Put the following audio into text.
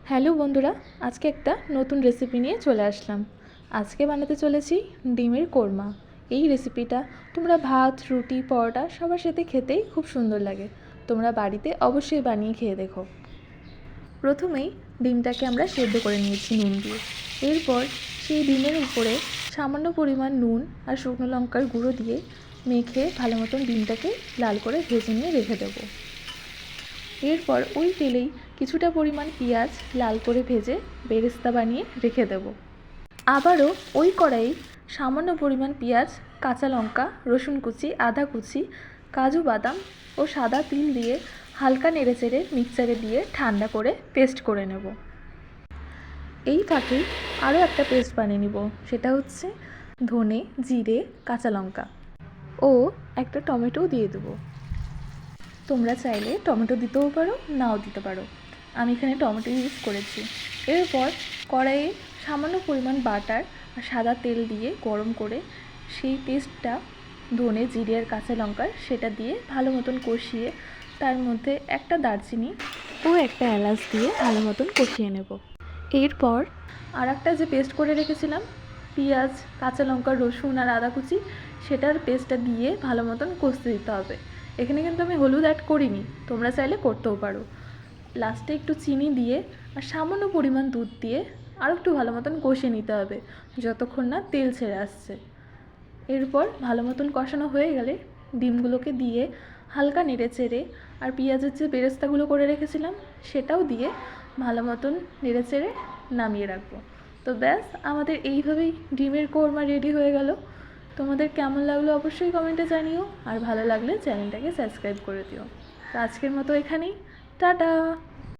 Hello বন্ধুরা, আজকে একটা নতুন রেসিপি নিয়ে চলে আসলাম। আজকে বানাতে চলেছি ডিমের কোরমা। এই রেসিপিটা তোমরা ভাত, রুটি, পরোটা সবার সাথে খেতেই খুব সুন্দর লাগে। তোমরা বাড়িতে অবশ্যই বানিয়ে খেয়ে দেখো। প্রথমেই ডিমটাকে আমরা সেদ্ধ করে নিয়েছি নুন দিয়ে। এরপর সেই ডিমের উপরে সামান্য পরিমাণ নুন আর শুকনো লঙ্কার গুঁড়ো দিয়ে মেখে ভালো মতন ডিমটাকে লাল করে ভেজে নিয়ে রেখে দেবো। এরপর ওই তেলেই কিছুটা পরিমাণ পেঁয়াজ লাল করে ভেজে বেরেস্তা বানিয়ে রেখে দেব। আবারও ওই কড়াই সামান্য পরিমাণ পেঁয়াজ, কাঁচা লঙ্কা, রসুন কুচি, আদা কুচি, কাজু বাদাম ও সাদা তিল দিয়ে হালকা নেড়েচেড়ে মিক্সারে দিয়ে ঠান্ডা করে পেস্ট করে নেব। এই ফাঁকে আরও একটা পেস্ট বানিয়ে নিব, সেটা হচ্ছে ধনে, জিরে, কাঁচা লঙ্কা ও একটা টমেটোও দিয়ে দেবো। তোমরা চাইলে টমেটো দিতেও পারো, নাও দিতে পারো। আমি এখানে টমেটো ইউজ করেছি। এরপর কড়াইয়ে সামান্য পরিমাণ বাটার আর সাদা তেল দিয়ে গরম করে সেই পেস্টটা ধনে, জিরে আর কাঁচা লঙ্কার সেটা দিয়ে ভালো মতন কষিয়ে তার মধ্যে একটা দারচিনি ও একটা এলাচ দিয়ে ভালো মতন কষিয়ে নেব। এরপর আর একটা যে পেস্ট করে রেখেছিলাম পেঁয়াজ, কাঁচা লঙ্কা, রসুন আর আদা কুচি, সেটার পেস্টটা দিয়ে ভালো মতন কষতে দিতে হবে। এখানে কিন্তু আমি হলুদ অ্যাড করিনি, তোমরা চাইলে করতেও পারো। লাস্টে একটু চিনি দিয়ে আর সামান্য পরিমাণ দুধ দিয়ে আরও একটু ভালো মতন কষিয়ে নিতে হবে যতক্ষণ না তেল ছেড়ে আসছে। এরপর ভালো মতন কষানো হয়ে গেলে ডিমগুলোকে দিয়ে হালকা নেড়ে চেড়ে আর পেঁয়াজের যে বেরেস্তাগুলো করে রেখেছিলাম সেটাও দিয়ে ভালো মতন নেড়ে চেড়ে নামিয়ে রাখবো। তো ব্যাস, আমাদের এইভাবেই ডিমের কোরমা রেডি হয়ে গেল। তোমাদের কেমন লাগলো অবশ্যই কমেন্টে জানিও, আর ভালো লাগলে চ্যানেলটাকে সাবস্ক্রাইব করে দিও। তো আজকের মতো এখানেই, টাটা।